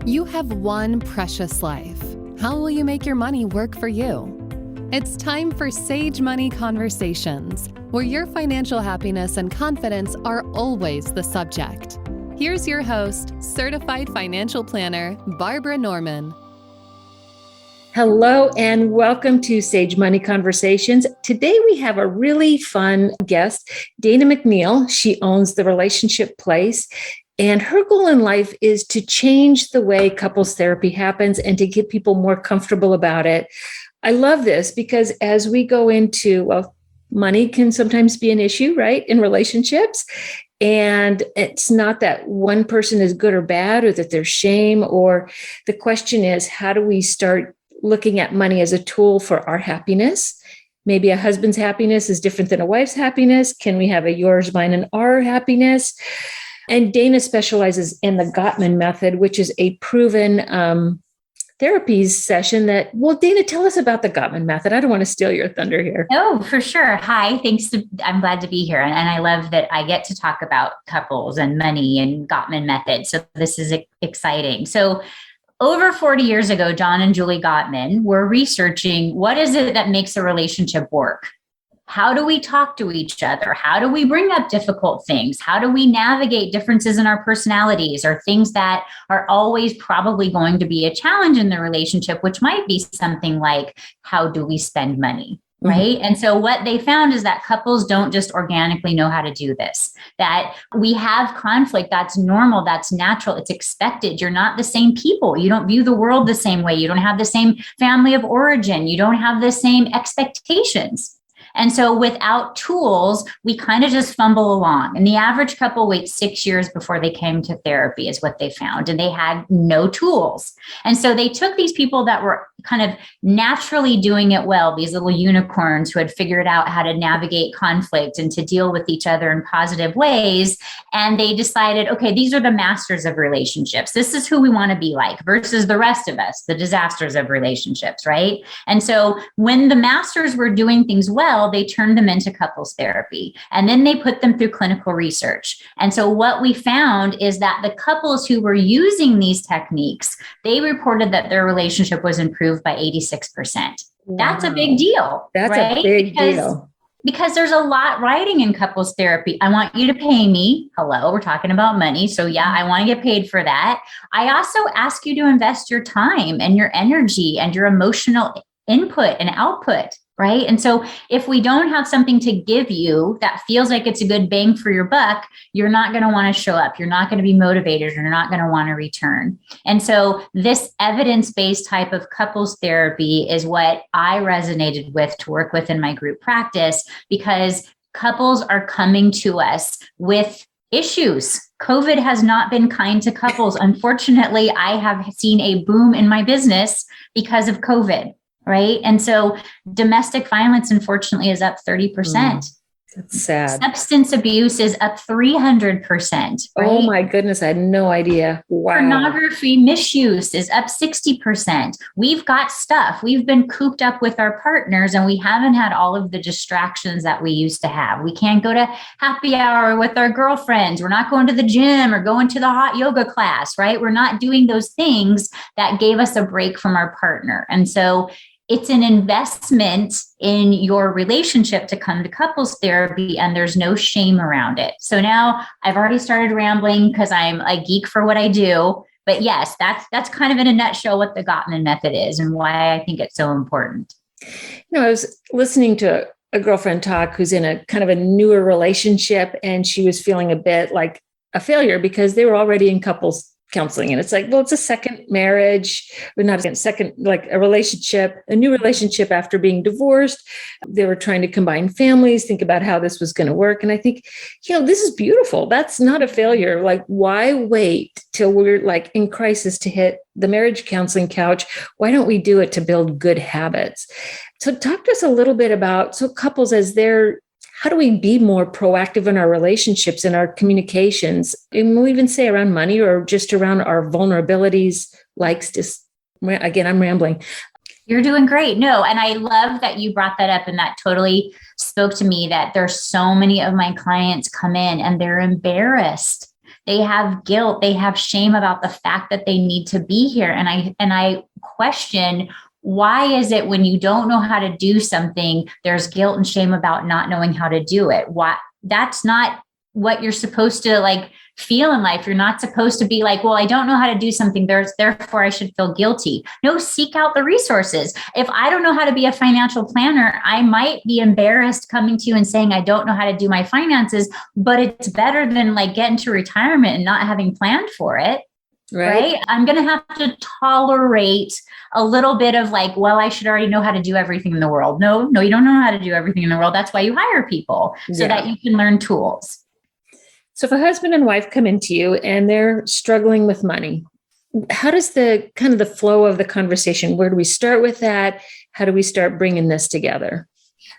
You have one precious life. How will you make your money work for you? It's time for Sage Money Conversations, where your financial happiness and confidence are always the subject. Here's your host, certified financial planner, Barbara Norman. Hello and welcome to Sage Money Conversations. Today we have a really fun guest, Dana McNeil. She owns The Relationship Place, and her goal in life is to change the way couples therapy happens and to get people more comfortable about it. I love this because as we go into, money can sometimes be an issue, right, in relationships. And it's not that one person is good or bad or that there's shame, or the question is, how do we start looking at money as a tool for our happiness? Maybe a husband's happiness is different than a wife's happiness. Can we have a yours, mine, and our happiness? And Dana specializes in the Gottman Method, which is a proven therapy session that, Dana, tell us about the Gottman Method. I don't want to steal your thunder here. Oh, for sure. Hi, I'm glad to be here. And I love that I get to talk about couples and money and Gottman Method. So this is exciting. So over 40 years ago, John and Julie Gottman were researching what is it that makes a relationship work? How do we talk to each other? How do we bring up difficult things? How do we navigate differences in our personalities or things that are always probably going to be a challenge in the relationship, which might be something like, how do we spend money? Right. Mm-hmm. And so what they found is that couples don't just organically know how to do this, that we have conflict. That's normal. That's natural. It's expected. You're not the same people. You don't view the world the same way. You don't have the same family of origin. You don't have the same expectations. And so without tools, we kind of just fumble along. And the average couple waits 6 years before they came to therapy is what they found. And they had no tools. And so they took these people that were kind of naturally doing it well, these little unicorns who had figured out how to navigate conflict and to deal with each other in positive ways. And they decided, okay, these are the masters of relationships. This is who we want to be like versus the rest of us, the disasters of relationships, right? And so when the masters were doing things well, they turned them into couples therapy. And then they put them through clinical research. And so what we found is that the couples who were using these techniques, they reported that their relationship was improved by 86%. Wow. That's a big deal. That's right? A big deal. Because there's a lot riding in couples therapy. I want you to pay me. Hello, we're talking about money. So yeah, I want to get paid for that. I also ask you to invest your time and your energy and your emotional input and output. Right. And so if we don't have something to give you that feels like it's a good bang for your buck, you're not going to want to show up. You're not going to be motivated. You're not going to want to return. And so this evidence-based type of couples therapy is what I resonated with to work with in my group practice, because couples are coming to us with issues. COVID has not been kind to couples. Unfortunately, I have seen a boom in my business because of COVID. Right. And so domestic violence, unfortunately, is up 30%. That's sad. Substance abuse is up 300%. Right? Oh, my goodness. I had no idea. Wow. Pornography misuse is up 60%. We've got stuff. We've been cooped up with our partners and we haven't had all of the distractions that we used to have. We can't go to happy hour with our girlfriends. We're not going to the gym or going to the hot yoga class, right? We're not doing those things that gave us a break from our partner. And so it's an investment in your relationship to come to couples therapy, and there's no shame around it. So now I've already started rambling because I'm a geek for what I do. But yes, that's kind of in a nutshell what the Gottman Method is and why I think it's so important. I was listening to a girlfriend talk who's in a kind of a newer relationship, and she was feeling a bit like a failure because they were already in couples counseling. And it's like, it's a second marriage, but not a second, like a relationship, a new relationship after being divorced. They were trying to combine families, think about how this was going to work. And I think, this is beautiful. That's not a failure. Like, why wait till we're like in crisis to hit the marriage counseling couch? Why don't we do it to build good habits? So talk to us a little bit about, couples how do we be more proactive in our relationships and our communications? And we'll even say around money or just around our vulnerabilities, again, I'm rambling. You're doing great. No, and I love that you brought that up, and that totally spoke to me that there's so many of my clients come in and they're embarrassed They have guilt. They have shame about the fact that they need to be here. And I question, why is it when you don't know how to do something, there's guilt and shame about not knowing how to do it? Why? That's not what you're supposed to like feel in life. You're not supposed to be like, well, I don't know how to do something, therefore I should feel guilty. No, seek out the resources. If I don't know how to be a financial planner, I might be embarrassed coming to you and saying, I don't know how to do my finances, but it's better than like getting to retirement and not having planned for it. Right? I'm going to have to tolerate a little bit of like, well, I should already know how to do everything in the world. No, you don't know how to do everything in the world. That's why you hire people so that you can learn tools. So if a husband and wife come into you and they're struggling with money, how does the kind of the flow of the conversation, where do we start with that? How do we start bringing this together?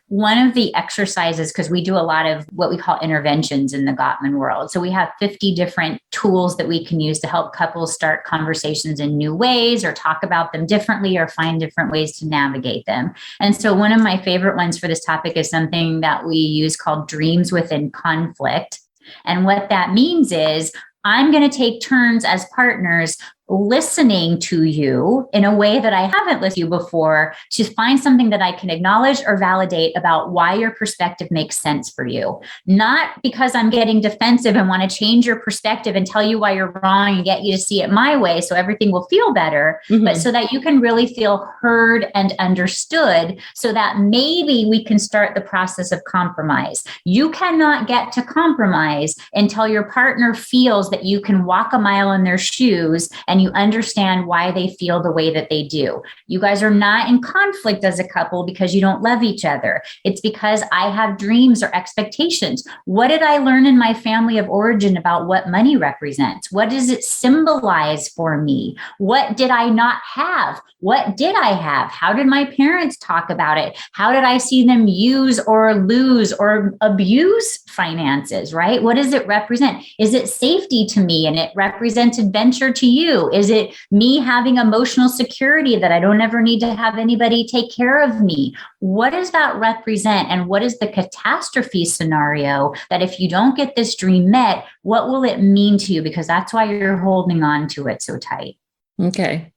One of the exercises, because we do a lot of what we call interventions in the Gottman world. So we have 50 different tools that we can use to help couples start conversations in new ways or talk about them differently or find different ways to navigate them. And so one of my favorite ones for this topic is something that we use called dreams within conflict. And what that means is I'm going to take turns as partners listening to you in a way that I haven't listened to you before to find something that I can acknowledge or validate about why your perspective makes sense for you. Not because I'm getting defensive and want to change your perspective and tell you why you're wrong and get you to see it my way so everything will feel better, but so that you can really feel heard and understood so that maybe we can start the process of compromise. You cannot get to compromise until your partner feels that you can walk a mile in their shoes and you understand why they feel the way that they do. You guys are not in conflict as a couple because you don't love each other. It's because I have dreams or expectations. What did I learn in my family of origin about what money represents? What does it symbolize for me? What did I not have? What did I have? How did my parents talk about it? How did I see them use or lose or abuse finances, right? What does it represent? Is it safety to me and it represents adventure to you? Is it me having emotional security that I don't ever need to have anybody take care of me? What does that represent? And what is the catastrophe scenario that if you don't get this dream met, what will it mean to you? Because that's why you're holding on to it so tight. Okay.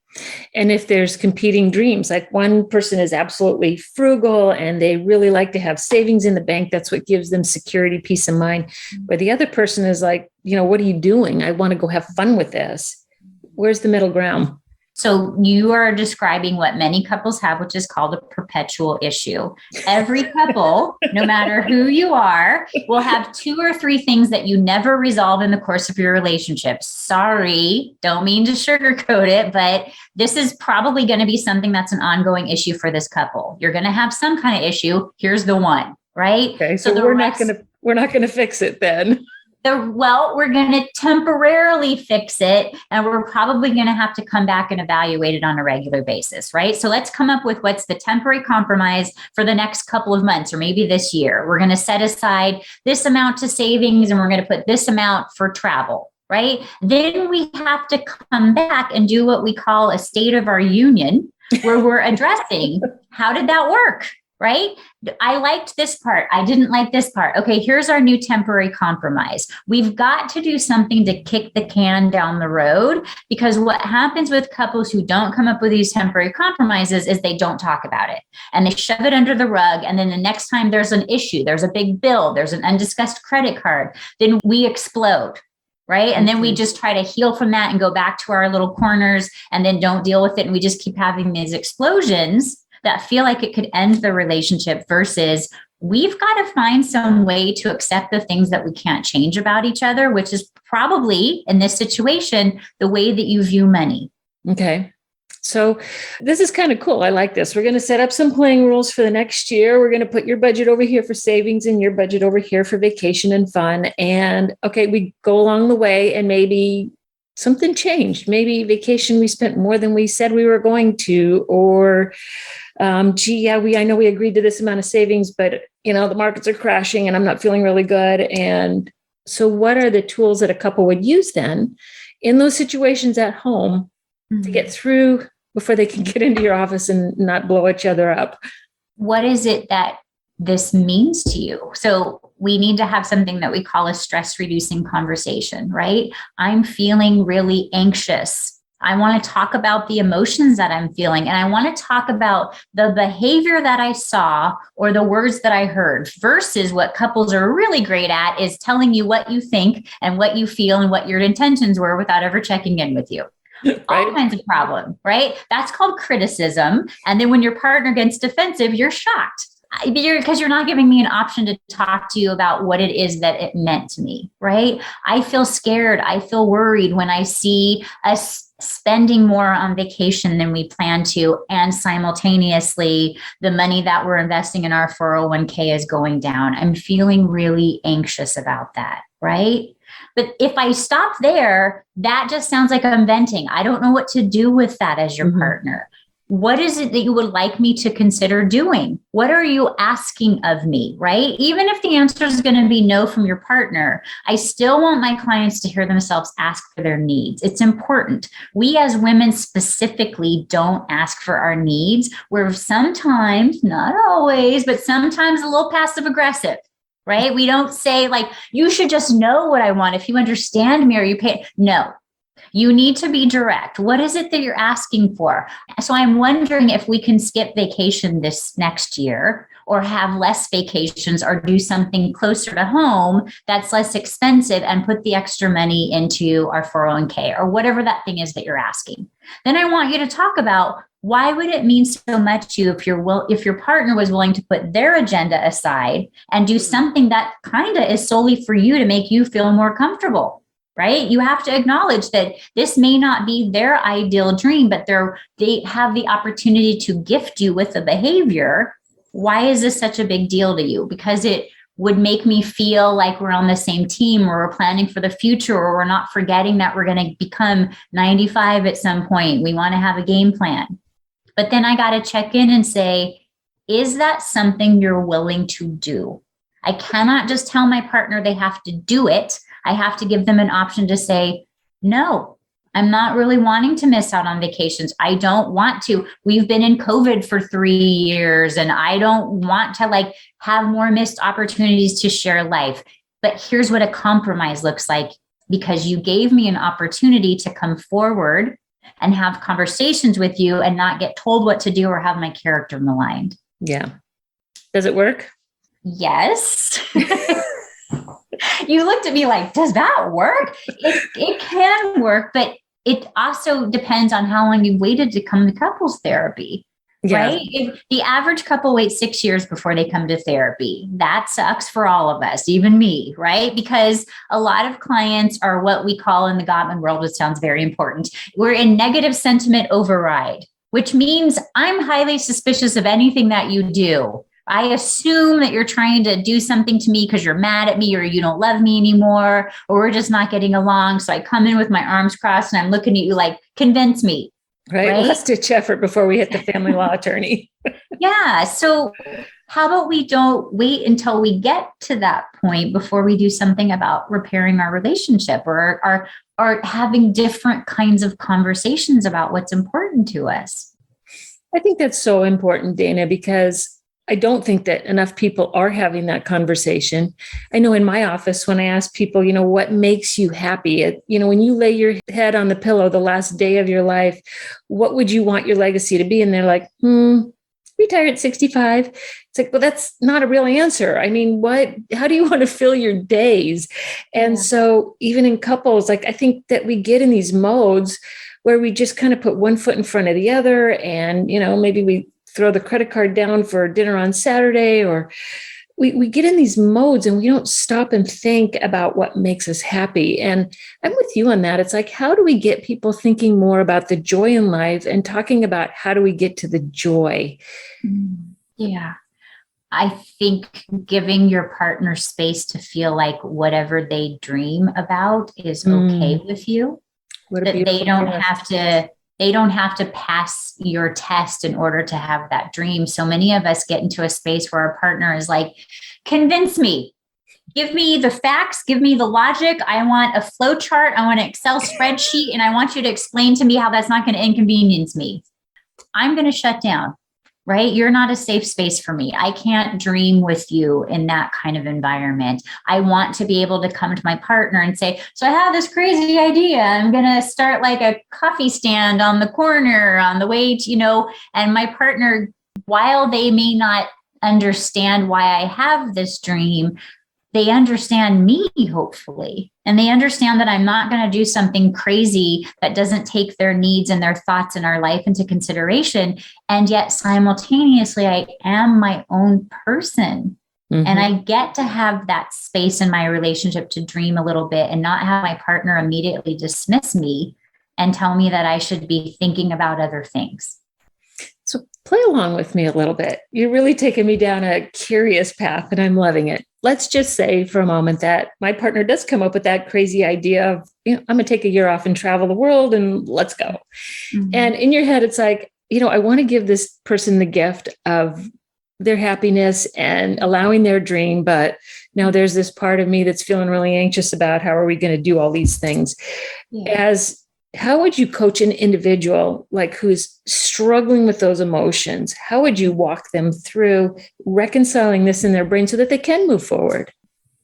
And if there's competing dreams, like one person is absolutely frugal and they really like to have savings in the bank, that's what gives them security, peace of mind. Where the other person is like, what are you doing? I want to go have fun with this. Where's the middle ground? So you are describing what many couples have, which is called a perpetual issue. Every couple, no matter who you are, will have 2 or 3 things that you never resolve in the course of your relationship. Sorry, don't mean to sugarcoat it, but this is probably going to be something that's an ongoing issue for this couple. You're going to have some kind of issue. Here's the one, right? Okay, so we're not going to fix it then. We're going to temporarily fix it, and we're probably going to have to come back and evaluate it on a regular basis, right? So let's come up with what's the temporary compromise for the next couple of months or maybe this year. We're going to set aside this amount to savings, and we're going to put this amount for travel, right? Then we have to come back and do what we call a state of our union, where we're addressing how did that work? Right? I liked this part. I didn't like this part. Okay, here's our new temporary compromise. We've got to do something to kick the can down the road, because what happens with couples who don't come up with these temporary compromises is they don't talk about it and they shove it under the rug. And then the next time there's an issue, there's a big bill, there's an undiscussed credit card, then we explode. Right. And then we just try to heal from that and go back to our little corners and then don't deal with it. And we just keep having these explosions that feel like it could end the relationship, versus we've got to find some way to accept the things that we can't change about each other, which is probably in this situation, the way that you view money. Okay. So this is kind of cool. I like this. We're going to set up some playing rules for the next year. We're going to put your budget over here for savings and your budget over here for vacation and fun. And okay, we go along the way and maybe something changed. Maybe vacation, we spent more than we said we were going to, or I know we agreed to this amount of savings, but the markets are crashing and I'm not feeling really good. And so what are the tools that a couple would use then in those situations at home to get through before they can get into your office and not blow each other up? What is it that this means to you? So we need to have something that we call a stress reducing conversation, right? I'm feeling really anxious. I want to talk about the emotions that I'm feeling, and I want to talk about the behavior that I saw or the words that I heard, versus what couples are really great at is telling you what you think and what you feel and what your intentions were without ever checking in with you. Right. All kinds of problem, right? That's called criticism. And then when your partner gets defensive, you're shocked. Because you're not giving me an option to talk to you about what it is that it meant to me, right? I feel scared. I feel worried when I see us spending more on vacation than we plan to, and simultaneously the money that we're investing in our 401k is going down. I'm feeling really anxious about that, right? But if I stop there, that just sounds like I'm venting. I don't know what to do with that as your partner. What is it that you would like me to consider doing? What are you asking of me, right? Even if the answer is going to be no from your partner, I still want my clients to hear themselves ask for their needs. It's important. We as women specifically don't ask for our needs. We're sometimes, not always, but sometimes a little passive aggressive, right? We don't say like, you should just know what I want if you understand me or you pay. No. You need to be direct. What is it that you're asking for? So I'm wondering if we can skip vacation this next year, or have less vacations, or do something closer to home that's less expensive and put the extra money into our 401k or whatever that thing is that you're asking. Then I want you to talk about, why would it mean so much to you if your partner was willing to put their agenda aside and do something that kind of is solely for you to make you feel more comfortable? Right? You have to acknowledge that this may not be their ideal dream, but they have the opportunity to gift you with a behavior. Why is this such a big deal to you? Because it would make me feel like we're on the same team, or we're planning for the future, or we're not forgetting that we're going to become 95 at some point. We want to have a game plan. But then I got to check in and say, is that something you're willing to do? I cannot just tell my partner they have to do it. I have to give them an option to say, no, I'm not really wanting to miss out on vacations. I don't want to. We've been in COVID for 3 years, and I don't want to have more missed opportunities to share life. But here's what a compromise looks like, because you gave me an opportunity to come forward and have conversations with you and not get told what to do or have my character maligned. Yeah. Does it work? Yes. You looked at me like, does that work? It can work, but it also depends on how long you've waited to come to couples therapy, right? If the average couple waits 6 years before they come to therapy. That sucks for all of us, even me, right? Because a lot of clients are what we call in the Gottman world, which sounds very important. We're in negative sentiment override, which means I'm highly suspicious of anything that you do. I assume that you're trying to do something to me because you're mad at me, or you don't love me anymore, or we're just not getting along. So I come in with my arms crossed and I'm looking at you like, convince me. Right. Last ditch effort before we hit the family law attorney. Yeah. So how about we don't wait until we get to that point before we do something about repairing our relationship, or having different kinds of conversations about what's important to us? I think that's so important, Dana, because I don't think that enough people are having that conversation. I know in my office, when I ask people, what makes you happy? When you lay your head on the pillow the last day of your life, what would you want your legacy to be? And they're like, retire at 65. It's like, well, that's not a real answer. I mean, how do you want to fill your days? And so even in couples, I think that we get in these modes where we just kind of put one foot in front of the other. And, maybe we throw the credit card down for dinner on Saturday, or we get in these modes and we don't stop and think about what makes us happy. And I'm with you on that. It's like, how do we get people thinking more about the joy in life and talking about how do we get to the joy? Yeah. I think giving your partner space to feel like whatever they dream about is okay with you. That they don't have to pass your test in order to have that dream. So many of us get into a space where our partner is like, convince me, give me the facts, give me the logic. I want a flow chart. I want an Excel spreadsheet, and I want you to explain to me how that's not going to inconvenience me. I'm going to shut down, right? You're not a safe space for me. I can't dream with you in that kind of environment. I want to be able to come to my partner and say, so I have this crazy idea. I'm going to start like a coffee stand on the corner on the way to, and my partner, while they may not understand why I have this dream, they understand me, hopefully. And they understand that I'm not going to do something crazy that doesn't take their needs and their thoughts in our life into consideration. And yet simultaneously, I am my own person. Mm-hmm. And I get to have that space in my relationship to dream a little bit and not have my partner immediately dismiss me and tell me that I should be thinking about other things. So play along with me a little bit. You're really taking me down a curious path and I'm loving it. Let's just say for a moment that my partner does come up with that crazy idea of, I'm going to take a year off and travel the world and let's go. Mm-hmm. And in your head, it's like, I want to give this person the gift of their happiness and allowing their dream. But now there's this part of me that's feeling really anxious about how are we going to do all these things. Yeah. How would you coach an individual like who's struggling with those emotions? How would you walk them through reconciling this in their brain so that they can move forward?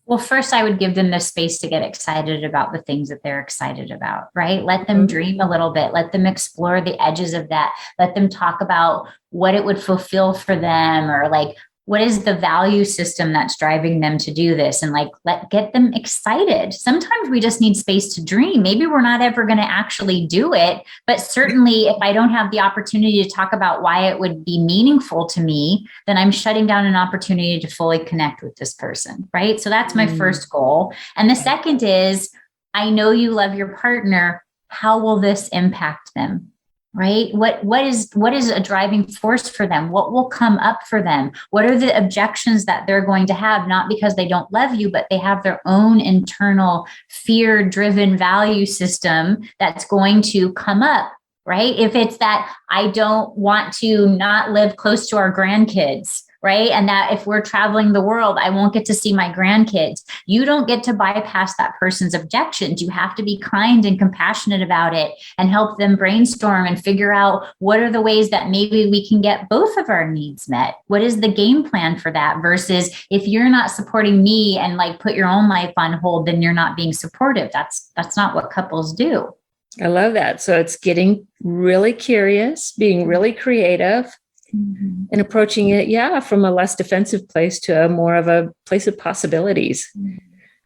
Well, first, I would give them the space to get excited about the things that they're excited about, right? Let them dream a little bit. Let them explore the edges of that. Let them talk about what it would fulfill for them, or like, what is the value system that's driving them to do this? And like, get them excited. Sometimes we just need space to dream. Maybe we're not ever going to actually do it, but certainly if I don't have the opportunity to talk about why it would be meaningful to me, then I'm shutting down an opportunity to fully connect with this person, right? So that's my first goal. And the second is, I know you love your partner. How will this impact them? Right? What is a driving force for them? What will come up for them? What are the objections that they're going to have? Not because they don't love you, but they have their own internal fear-driven value system that's going to come up, right? If it's that I don't want to not live close to our grandkids, right? And that if we're traveling the world, I won't get to see my grandkids. You don't get to bypass that person's objections. You have to be kind and compassionate about it and help them brainstorm and figure out what are the ways that maybe we can get both of our needs met. What is the game plan for that? Versus if you're not supporting me and like put your own life on hold, then you're not being supportive. That's not what couples do. I love that. So it's getting really curious, being really creative, and approaching it, from a less defensive place to a more of a place of possibilities.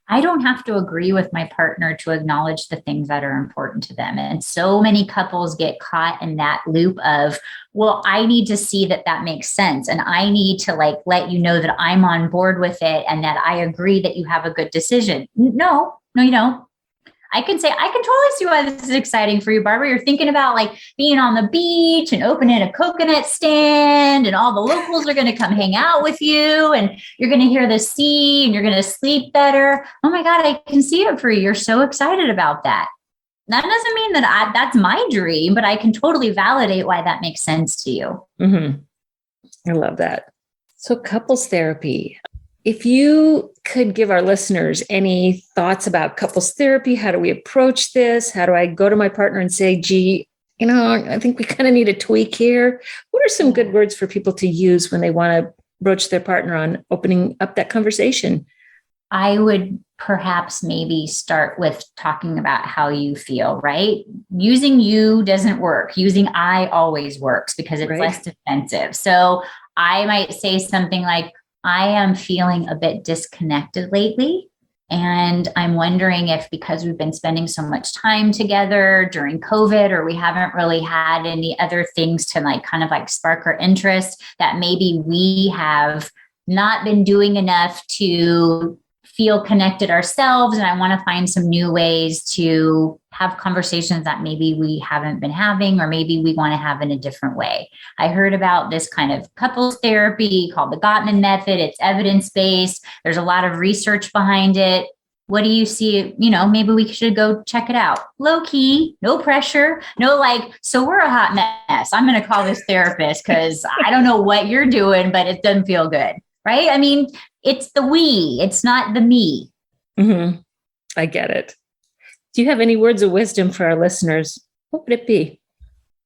I don't have to agree with my partner to acknowledge the things that are important to them. And so many couples get caught in that loop of, well, I need to see that makes sense. And I need to like, let you know that I'm on board with it and that I agree that you have a good decision. No, you don't. I can say, I can totally see why this is exciting for you, Barbara. You're thinking about like being on the beach and opening a coconut stand and all the locals are going to come hang out with you and you're going to hear the sea and you're going to sleep better. Oh my God, I can see it for you. You're so excited about that. That doesn't mean that that's my dream, but I can totally validate why that makes sense to you. Mm-hmm. I love that. So couples therapy. If you could give our listeners any thoughts about couples therapy, how do we approach this? How do I go to my partner and say, gee, I think we kind of need a tweak here. What are some good words for people to use when they want to broach their partner on opening up that conversation? I would perhaps maybe start with talking about how you feel, right? Using you doesn't work. Using I always works because it's less defensive. So I might say something like, I am feeling a bit disconnected lately. And I'm wondering if because we've been spending so much time together during COVID, or we haven't really had any other things to like kind of like spark our interest, that maybe we have not been doing enough to feel connected ourselves. And I want to find some new ways to have conversations that maybe we haven't been having, or maybe we want to have in a different way. I heard about this kind of couples therapy called the Gottman Method. It's evidence-based. There's a lot of research behind it. What do you see? Maybe we should go check it out. Low key, no pressure, no like, so we're a hot mess. I'm going to call this therapist because I don't know what you're doing, but it doesn't feel good. Right? I mean, it's the we, it's not the me. Mm-hmm. I get it. Do you have any words of wisdom for our listeners? What would it be?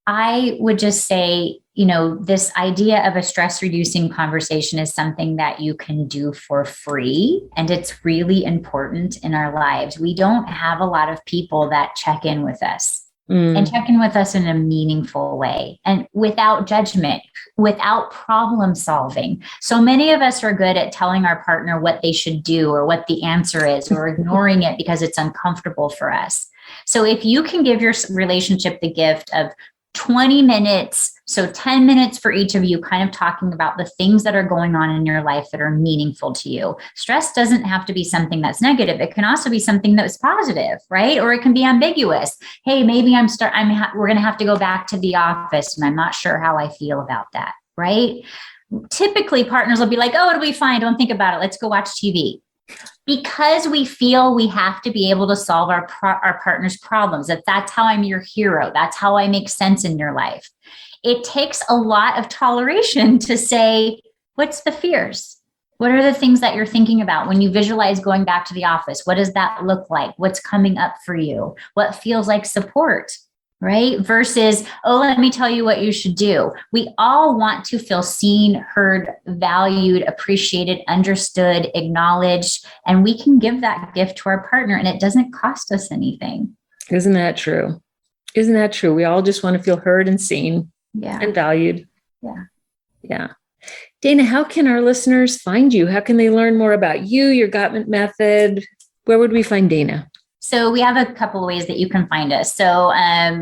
I would just say, this idea of a stress reducing conversation is something that you can do for free. And it's really important in our lives. We don't have a lot of people that check in with us and check in with us in a meaningful way and without judgment, without problem solving. So many of us are good at telling our partner what they should do or what the answer is, or ignoring it because it's uncomfortable for us. So if you can give your relationship the gift of 20 minutes, so 10 minutes for each of you, kind of talking about the things that are going on in your life that are meaningful to you. Stress doesn't have to be something that's negative. It can also be something that's positive, right? Or it can be ambiguous. Hey, maybe we're going to have to go back to the office and I'm not sure how I feel about that, right? Typically partners will be like, oh, it'll be fine. Don't think about it. Let's go watch TV. Because we feel we have to be able to solve our partner's problems, that's how I'm your hero. That's how I make sense in your life. It takes a lot of toleration to say, what's the fears? What are the things that you're thinking about when you visualize going back to the office? What does that look like? What's coming up for you? What feels like support? Right? Versus, oh, let me tell you what you should do. We all want to feel seen, heard, valued, appreciated, understood, acknowledged, and we can give that gift to our partner and it doesn't cost us anything. Isn't that true? Isn't that true? We all just want to feel heard and seen and valued. Yeah. Dana, how can our listeners find you? How can they learn more about you, your Gottman Method? Where would we find Dana? So we have a couple of ways that you can find us. So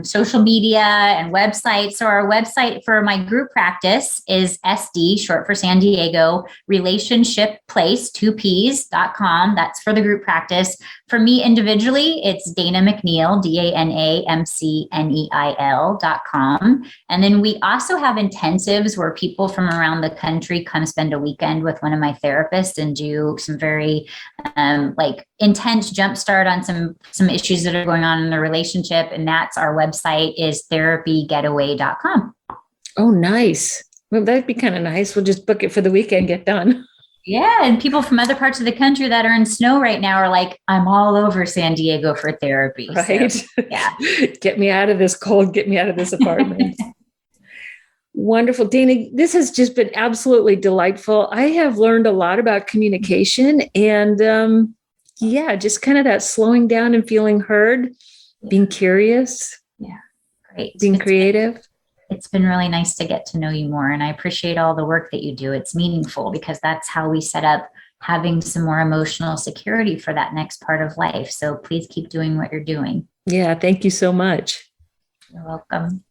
social media and websites. So our website for my group practice is SD, short for San Diego, relationshipplace2ps.com. That's for the group practice. For me individually, it's Dana McNeil, DANAMCNEIL.com. And then we also have intensives where people from around the country come spend a weekend with one of my therapists and do some very intense jumpstart on some issues that are going on in the relationship. And that's our website is therapygetaway.com. Oh, nice. Well, that'd be kind of nice. We'll just book it for the weekend, get done. Yeah. And people from other parts of the country that are in snow right now are like, I'm all over San Diego for therapy. Right. So, yeah. Get me out of this cold. Get me out of this apartment. Wonderful. Dana, this has just been absolutely delightful. I have learned a lot about communication and just kind of that slowing down and feeling heard, being curious. Yeah. Great. Being creative. It's been really nice to get to know you more. And I appreciate all the work that you do. It's meaningful because that's how we set up having some more emotional security for that next part of life. So please keep doing what you're doing. Yeah. Thank you so much. You're welcome.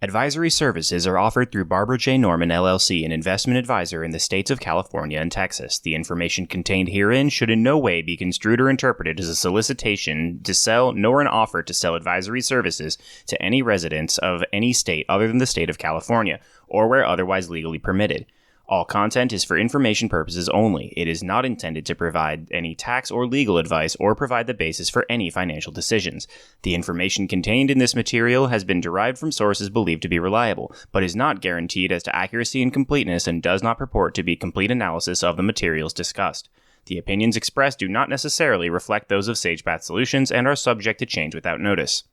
Advisory services are offered through Barbara J. Norman, LLC, an investment advisor in the states of California and Texas. The information contained herein should in no way be construed or interpreted as a solicitation to sell, nor an offer to sell advisory services to any residents of any state other than the state of California, or where otherwise legally permitted. All content is for information purposes only. It is not intended to provide any tax or legal advice or provide the basis for any financial decisions. The information contained in this material has been derived from sources believed to be reliable, but is not guaranteed as to accuracy and completeness and does not purport to be complete analysis of the materials discussed. The opinions expressed do not necessarily reflect those of SagePath Solutions and are subject to change without notice.